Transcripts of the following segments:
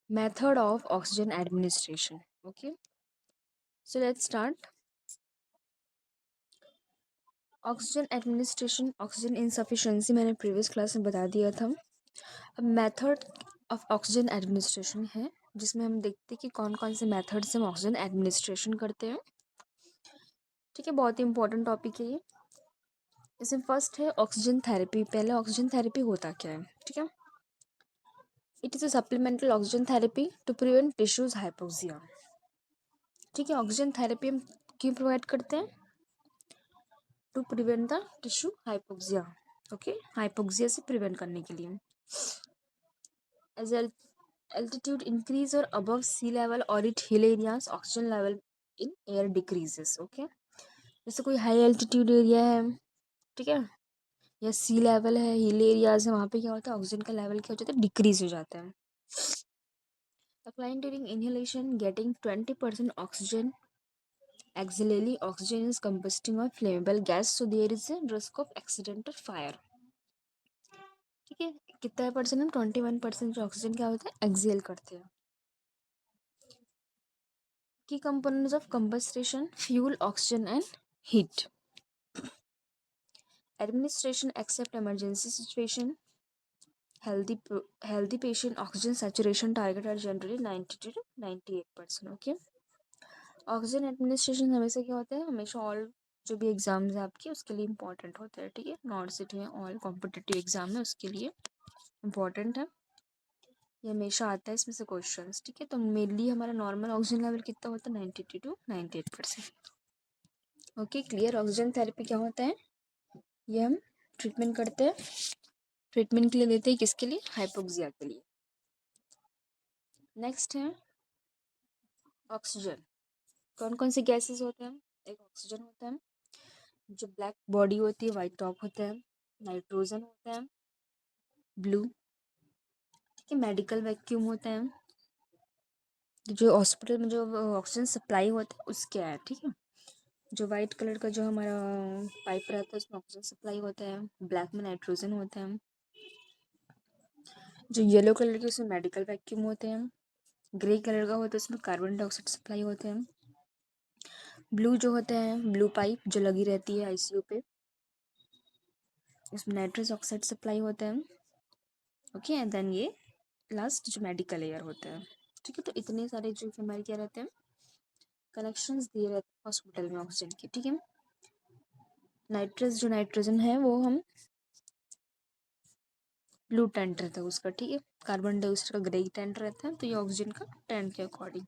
Method of oxygen administration. Okay, so let's start. Oxygen administration, oxygen insufficiency मैंने previous class में बता दिया था. अब मेथड ऑफ ऑक्सीजन एडमिनिस्ट्रेशन है जिसमें हम देखते हैं कि कौन कौन से मेथड से हम ऑक्सीजन एडमिनिस्ट्रेशन करते हैं. ठीक है, बहुत ही इंपॉर्टेंट टॉपिक है ये. इसमें फर्स्ट है ऑक्सीजन थेरेपी. पहले ऑक्सीजन थेरेपी होता क्या है, ठीक है. It is a supplemental oxygen therapy to prevent tissues hypoxia. ठीक है, ऑक्सीजन थेरेपी हम क्यों प्रोवाइड करते हैं? To prevent the tissue hypoxia. Okay, hypoxia से प्रिवेंट करने के लिए. As altitude increase or above sea level or it hill areas, oxygen level in air decreases. Okay, जैसे कोई हाई एल्टीट्यूड एरिया है, ठीक है, या सी लेवल है, हिल एरियाज है, वहाँ पे क्या होता है, ऑक्सीजन का लेवल क्या हो जाता है, डिक्रीज हो जाता है. The client during inhalation getting 20% oxygen, actually oxygen is combusting of flammable gas, so there is a risk of accident और फायर. ठीक है, कितना परसेंट है, 21% जो ऑक्सीजन क्या होता है, एक्सेल करते हैं. Key components of combustion: fuel, oxygen, and heat. Administration except emergency situation. Healthy patient oxygen saturation target are generally 90 to 98%. Okay. Oxygen administration हमेशा क्या होता है, हमेशा ऑल जो भी एग्जाम्स है आपके उसके लिए इम्पोर्टेंट होता है. ठीक है, नॉट सिटी में ऑल कॉम्पिटिटिव एग्जाम है उसके लिए इम्पोर्टेंट है. ये हमेशा आता है इसमें से क्वेश्चंस. ठीक है, तो मेनली हमारा नॉर्मल ऑक्सीजन लेवल कितना होता है, 92 to 98%. Okay, clear. Oxygen therapy क्या होता है, ये हम ट्रीटमेंट करते हैं, ट्रीटमेंट के लिए देते हैं, किसके लिए, हाइपोक्सिया के लिए. नेक्स्ट है ऑक्सीजन. कौन कौन से गैसेस होते हैं, एक ऑक्सीजन होता है, जो ब्लैक बॉडी होती है, वाइट टॉप होता है, नाइट्रोजन होता है, ब्लू. ठीक है, मेडिकल वैक्यूम होता है, जो हॉस्पिटल में जो ऑक्सीजन सप्लाई होता है उसके है. ठीक है, जो वाइट कलर का जो हमारा पाइप रहता है उसमें ऑक्सीजन सप्लाई होता है, ब्लैक में नाइट्रोजन होता है, जो येलो कलर के उसमें मेडिकल वैक्यूम होते हैं, ग्रे कलर का होता है उसमें कार्बन डाइऑक्साइड सप्लाई होते हैं, ब्लू जो होता है ब्लू पाइप जो लगी रहती है आईसीयू पे, उसमें नाइट्रस ऑक्साइड सप्लाई होता है. ओके, एंड देन ये लास्ट जो मेडिकल एयर होता है. ठीक है, तो इतने सारे जो हमारे क्या रहते हैं, कनेक्शंस दिए रहते हैं हॉस्पिटल में ऑक्सीजन के. ठीक है, नाइट्रस जो नाइट्रोजन है वो हम ब्लू टेंट रहता है उसका. ठीक है, कार्बन डाइऑक्साइड का ग्रे टेंट रहता है, तो ये ऑक्सीजन का टेंट के अकॉर्डिंग.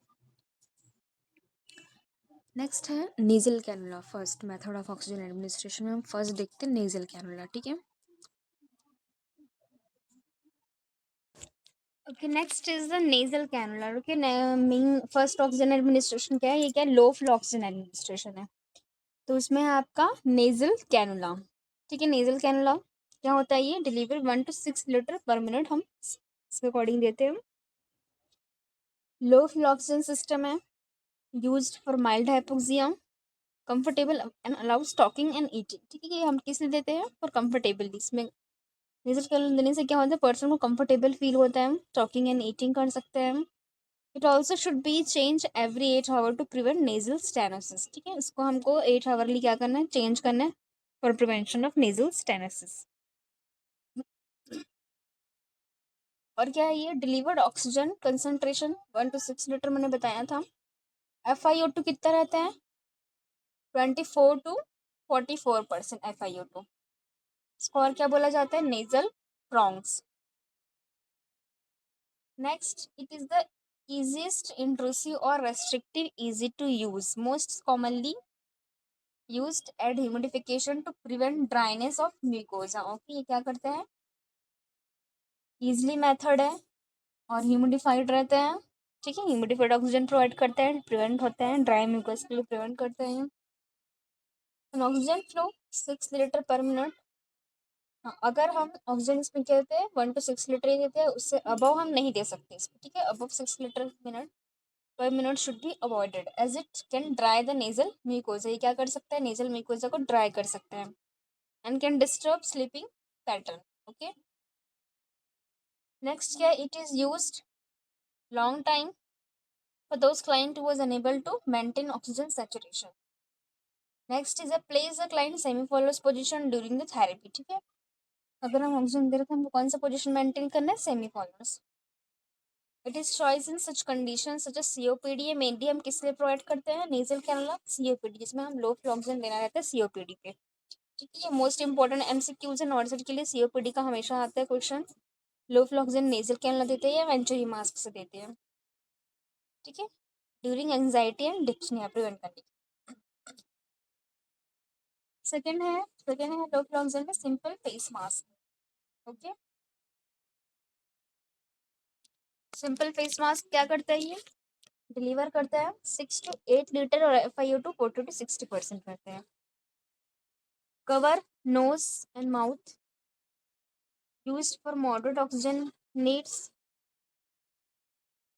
नेक्स्ट है nasal cannula. First method of oxygen administration में हम फर्स्ट देखते हैं नेजल कैनुला. ठीक है, okay. Next is the nasal cannula. Okay, main first oxygen administration क्या है, ये क्या है, लो फ्लो ऑक्सीजन एडमिनिस्ट्रेशन है. तो उसमें है आपका नेजल कैनुला. ठीक है, नेजल कैनुला क्या होता है, ये deliver 1 to 6 litre per minute हम इसके अकॉर्डिंग देते हैं. लो फ्लो ऑक्सीजन सिस्टम है, used for mild hypoxia, comfortable and allow stocking and eating. ठीक है, ये हम किस लिए देते हैं, फॉर कंफर्टेबल. इसमें नेजल कैनुला देने से क्या होता है, पर्सन को कंफर्टेबल फील होता है, स्टॉकिंग एंड ईटिंग कर सकते हैं. It also should be change every 8 hour to prevent nasal stenosis. ठीक है, इसको हमको 8 आवरली क्या करना है, चेंज करना है for prevention of nasal stenosis. और क्या है, ये delivered oxygen concentration 1 to 6 litre मैंने बताया था. FiO2 कितना रहता है, 24 to 44% FiO2. इसको और क्या बोला जाता है, nasal prongs. Next, it is the easiest intrusive or restrictive, easy to use, most commonly used at humidification to prevent dryness of mucosa. Okay, ये क्या करते हैं, इजली मेथड है और ह्यूमिडिफाइड रहते हैं. ठीक है, ह्यूमिडिफाइड ऑक्सीजन प्रोवाइड करते हैं, प्रिवेंट होते हैं ड्राई म्यूकस के लिए, प्रिवेंट करते हैं. Oxygen flow 6 litre per minute. अगर हम ऑक्सीजन इसमें कहते हैं 1 to 6 लीटर ही देते हैं, उससे अबव हम नहीं दे सकते इसमें. ठीक है, above 6 litre per minute should be avoided as it can dry the nasal mucosa. ये क्या कर सकता है, नेजल म्यूकोजा को ड्राई कर सकता है and can disturb sleeping pattern. Okay, next क्या, it is used long time for those client who was unable to maintain oxygen saturation. Next is a place a client semi Fowler's position during the therapy, ठीक है। अगर हम oxygen दे रहे थे हमको कौन सा पोजीशन मेंटेन करना है, semi Fowler's. It is choice in such condition such as COPD. Mainly हम किस लिए प्रोवाइड करते हैं, नेजल कैनुला सीओपीडी, जिसमें हम लो फ्लो ऑक्सीजन देना रहता है सीओपीडी पे, ठीक है। ये मोस्ट इंपॉर्टेंट एमसीक्यूज है नॉर्सर के लिए, सीओपीडी का हमेशा आता है क्वेश्चन। लो फ्लो ऑक्सीजन नेजल कैनुला देते हैं या वेंचुरी मास्क से देते हैं, ठीक है, during anxiety and dyspnoea prevent करने। सेकेंड है लो फ्लो ऑक्सीजन में simple face mask, okay. Simple face mask क्या करता है, ये डिलीवर करता है 6 to 8 लीटर और FiO2 40 to 60% करते हैं। Cover nose and mouth, used for moderate oxygen needs,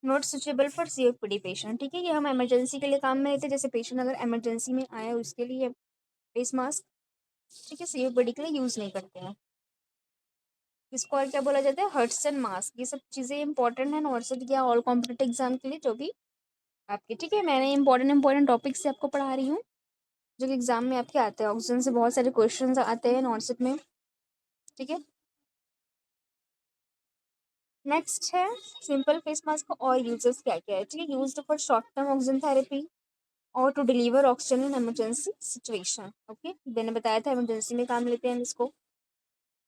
not suitable for COPD patient, ठीक है। ये हम इमरजेंसी के लिए काम में लेते हैं, जैसे पेशेंट अगर इमरजेंसी में आया उसके लिए फेस मास्क, ठीक है, सीओपीडी के लिए यूज नहीं करते हैं। इसको और क्या बोला जाता है, हर्ट्सन मास्क। ये सब चीज़ें इंपॉर्टेंट है नॉर्सर या ऑल कॉम्पिटेटिव एग्जाम के लिए जो भी आपके, ठीक है। मैंने इंपॉर्टेंट टॉपिक से आपको पढ़ा रही हूँ जो कि एग्जाम में आपके आते हैं। ऑक्सीजन से बहुत सारे क्वेश्चंस आते हैं नॉर्सर में, ठीक है। नेक्स्ट है सिंपल फेस मास्क और यूजेस क्या क्या है, ठीक है। Used for short term oxygen therapy और to deliver oxygen in emergency situation, okay. मैंने बताया था इमरजेंसी में काम लेते हैं इसको।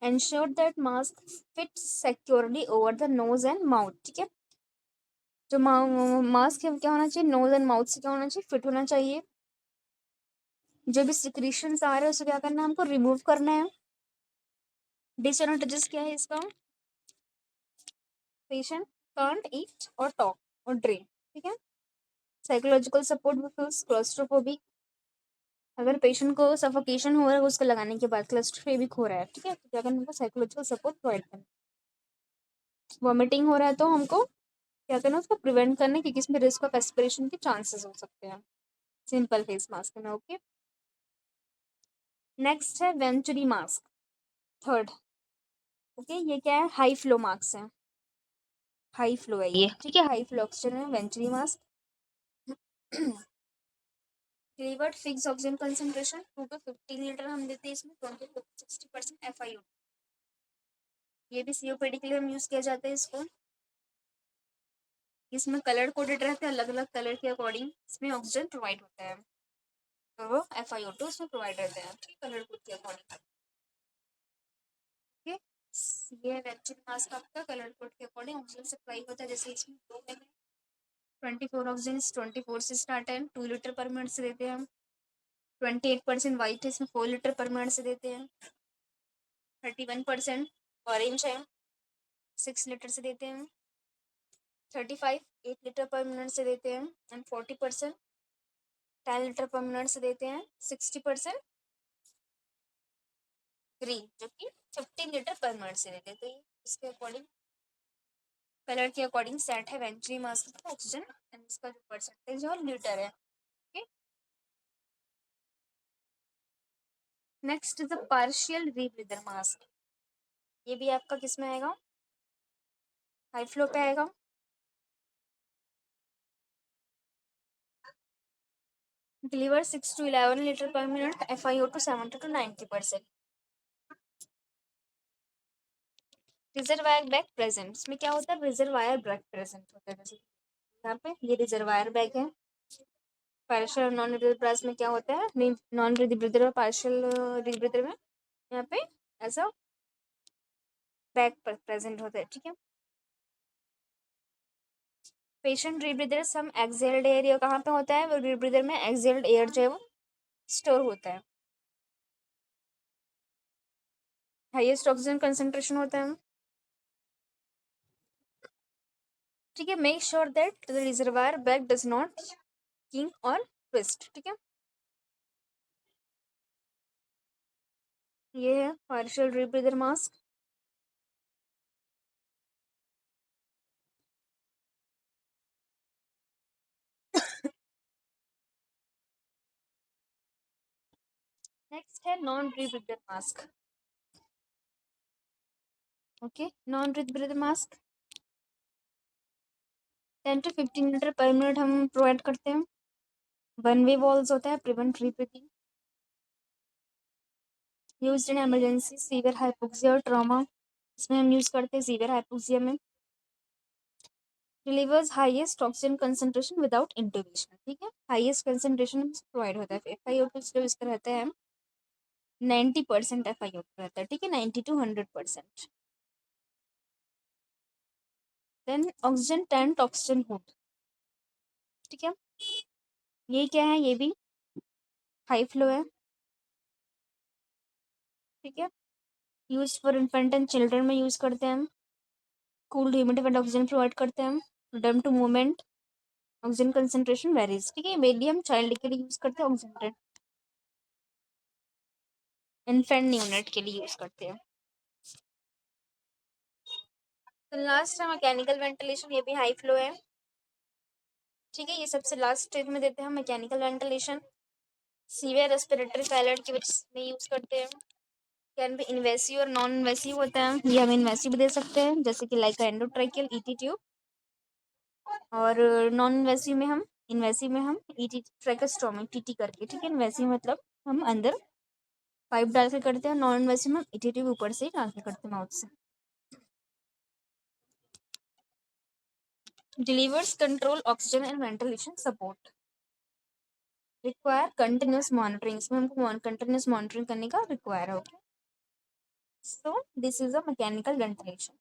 Ensure that mask fit securely over the nose and mouth, ठीक है। जो मास्क है क्या होना चाहिए, नोज एंड माउथ से क्या होना चाहिए, फिट होना चाहिए। जो भी सिक्रीशंस आ रहे हैं उसे क्या करना है, हमको रिमूव करना है। डिसएडवांटेजेस क्या है इसका, पेशेंट कांट ईट और टॉक और ड्रिंक, ठीक है। साइकोलॉजिकल सपोर्ट फील्स क्लॉस्ट्रोफोबिक, अगर पेशेंट को सफोकेशन हो रहा है उसको लगाने के बाद क्लस्ट्रोफोबिक हो रहा है, ठीक है, तो क्या करना है, साइकोलॉजिकल सपोर्ट प्रोवाइड करना। वॉमिटिंग हो रहा है तो हमको क्या करना है, उसको प्रिवेंट करना, क्योंकि इसमें रिस्क ऑफ एस्पिरेशन के चांसेस हो सकते हैं सिंपल फेस मास्क में, ओके। नेक्स्ट है वेंचुरी मास्क, थर्ड, ओके। ये क्या है, हाई फ्लो मास्क है, हाई फ्लो है ये, ठीक है, हाई फ्लो ऑक्सीजन है venturi mask. Delivered fix oxygen concentration 2 to 15 litre हम देते हैं इसमें, 20 to 60% FiO। ये भी सीओपीडी के लिए हम यूज किया जाता है इसको। इसमें कलर कोडेड रहते हैं, अलग अलग कलर के अकॉर्डिंग इसमें ऑक्सीजन प्रोवाइड होता है, तो वो FiO2 इसमें प्रोवाइड रहते हैं, ठीक, कलर कोड के अकॉर्डिंग, ठीक है। ये वेंचुरी मास्क आपका कलर कोड के अकॉर्डिंग ऑक्सीजन सप्लाई होता है, जैसे इसमें 24 ऑक्सीजन 24 से स्टार्ट है, 2 लीटर पर मिनट से देते हैं हम। 28% वाइट है, इसमें 4 लीटर पर मिनट से देते हैं। 31% ऑरेंज है, 6 लीटर से देते हैं। 35 8 लीटर पर मिनट से देते हैं एंड 40% 10 लीटर पर मिनट से देते हैं। 60% ग्रीन जो कि 15 लीटर पर मिनट से देते हैं। तो ये इसके अकॉर्डिंग कलर के अकॉर्डिंग सेट है वेंचुरी मास्क का ऑक्सीजन एंड इसका जो परसेंटेज है और लीटर है, okay. Next is a partial rebreather mask. ये भी आपका किस में आएगा, हाई फ्लो पे आएगा। Deliver 6 to 11 litre per minute, FiO2 70 to 90%। Reservoir bag present, इसमें क्या होता है, रिजर्वायर बैग प्रेजेंट होता है, जैसे यहाँ पे ये रिजर्वायर बैग है। पार्शियल नॉन रिब्रीदर में क्या होता है, नॉन रिब्रीदर और पार्शियल रिब्रीदर में यहाँ पे ऐसा बैग प्रेजेंट होता है, ठीक है। पेशेंट रीब्रीदर सम एक्सहेल्ड एयर, ये कहाँ पे होता है, वो रीब्रीदर में एक्सहेल्ड एयर जो है वो स्टोर होता है। हाईएस्ट ऑक्सीजन कंसंट्रेशन होता है, ठीक है। Make sure that the reservoir bag does not kink और ट्विस्ट, ठीक है। ये है पार्शियल रीब्रीदर मास्क। नेक्स्ट है non rebreather mask, okay. Non rebreather mask 10 to 15 litre per minute हम प्रोवाइड करते हैं। वन वे वॉल्स होता है, prevent rebreathing, used in emergency severe hypoxia और ट्रॉमा, इसमें हम यूज करते हैं सीवियर हाइपोक्सिया में। Delivers highest oxygen concentration without intubation, ठीक है, हाईएस्ट कंसंट्रेशन प्रोवाइड होता है। FiO2 जो इसका रहता है 90% FiO2 रहता है, ठीक है, 90 to 100%। Then oxygen tank, oxygen hood, ठीक है, ये क्या है, ये भी हाई फ्लो है, ठीक है, use for infant and children में यूज करते हैं हम। कूल्ड ह्यूमिडिफाइड ऑक्सीजन प्रोवाइड करते हैं हम। Freedom to movement, oxygen concentration varies, ठीक है, मेनली हम चाइल्ड के लिए यूज करते हैं ऑक्सीजन, इन्फेंट यूनिट के लिए यूज करते हैं। तो लास्ट है मैकेनिकल वेंटिलेशन, ये भी हाई फ्लो है, ठीक है, ये सबसे लास्ट स्टेज में देते हैं mechanical ventilation. Severe respiratory failure की वजह में यूज करते हैं। कैन बी इन्वेसिव और नॉन इन्वेसिव होता है, ये हम इन्वेसिव भी दे सकते हैं जैसे कि लाइक एंडोट्राकियल ईटी ट्यूब, और नॉन इन्वेसिव में हम ईटी ट्रैकोस्टोमी टीटी करके, ठीक है, इन्वेसिव मतलब हम अंदर पाइप डाल के करते हैं, नॉन इन्वेसिव में हम ईटी ट्यूब ऊपर से ही डाल के करते हैं माउथ से। Delivers control oxygen and ventilation support, require continuous monitoring, इसमें हमको कंटिन्यूस मॉनिटरिंग करने का रिक्वायर होगा। So this is a mechanical ventilation.